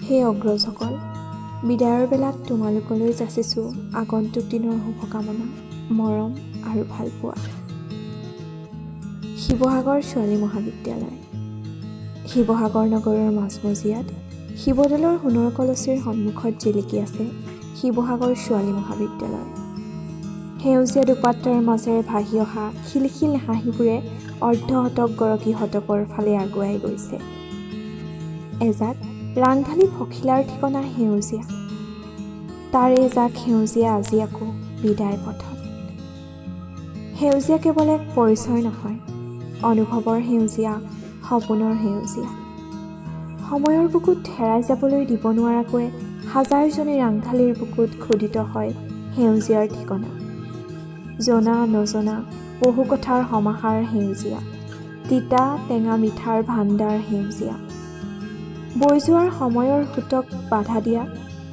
হে অগ্ৰজসকল, বিদায়ৰ বেলাত তোমালোকলৈ যাচিছোঁ আগন্তুক দিনৰ শুভকামনা, মৰম আৰু ভালপোৱা। শিৱসাগৰ ছোৱালী মহাবিদ্যালয়। শিৱসাগৰ নগৰৰ মাজমজিয়াত শিৱদৌলৰ সোণৰ কলচীৰ সন্মুখত জিলিকি আছে শিৱসাগৰ ছোৱালী মহাবিদ্যালয়। সেউজীয়া দুপাত্ৰাৰ মাজেৰে ভাহি অহা খিলখিল হাঁহিবোৰে অৰ্ধশতক গৰকী শতকৰ ফালে আগুৱাই গৈছে। এজাক ৰাংঢালী পখিলাৰ ঠিকনা সেউজীয়া, তাৰে এজাক সেউজীয়া আজি আকৌ বিদায় পথত। সেউজীয়া কেৱল এক পৰিচয় নহয়, অনুভৱৰ সেউজীয়া, সপোনৰ সেউজীয়া। সময়ৰ বুকুত হেৰাই যাবলৈ দিব নোৱাৰাকৈ হাজাৰজনী ৰাংঢালীৰ বুকুত খোদিত হয় সেউজীয়াৰ ঠিকনা। জনা নজনা বহু কথাৰ সমাহাৰ সেউজীয়া, তিতা টেঙা মিঠাৰ ভাণ্ডাৰ সেউজীয়া। বৈ যোৱাৰ সময়ৰ সোঁতক বাধা দিয়া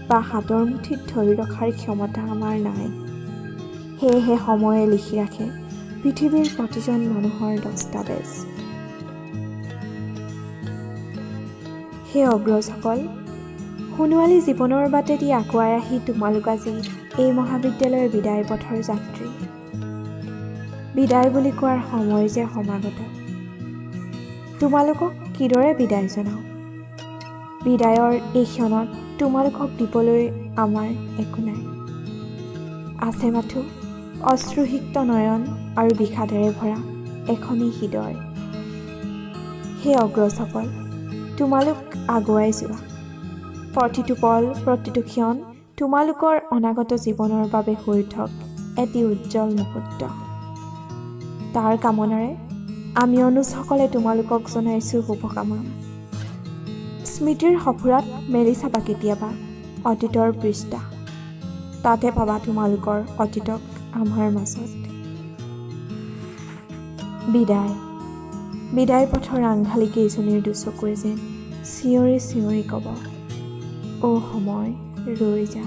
বা হাতৰ মুঠিত ধৰি ৰখাৰ ক্ষমতা আমাৰ নাই। সেয়েহে সময়ে লিখি ৰাখে পৃথিৱীৰ প্ৰতিজন মানুহৰ দস্তাবেজ। হে অগ্ৰজসকল, সোণোৱালী জীৱনৰ বাটেদি আগুৱাই আহি তোমালোক আজি এই মহাবিদ্যালয়ৰ বিদায় পথৰ যাত্ৰী। বিদায় বুলি কোৱাৰ সময় যে সমাগত। তোমালোকক কিদৰে বিদায় জনাওঁ? বিদায়ৰ এই ক্ষণত তোমালোকক দিবলৈ আমাৰ একো নাই। আছে মাথো অশ্ৰুসিক্ত নয়ন আৰু বিষাদেৰে ভৰা এখনি হৃদয়। হে অগ্ৰজসকল, তোমালোক আগুৱাই যোৱা। প্ৰতিটো পল প্ৰতিটো ক্ষণ তোমালোকৰ অনাগত জীৱনৰ বাবে হৈ উঠক এটি উজ্জ্বল মুহূৰ্ত। তাৰ কামনাৰে আমি অনুজসকলে তোমালোকক জনাইছোঁ শুভকামনা। স্মৃতিৰ সফুৰাত মেলি চাবা কেতিয়াবা অতীতৰ পৃষ্ঠা, তাতে পাবা তোমালোকৰ অতীতক আমাৰ মাজত। বিদায়, বিদায় পথৰ ৰাংঢালী কেইজনীৰ দুচকুৱে যেন চিঞৰি চিঞৰি ক'ব, অ' সময় ৰৈ যা।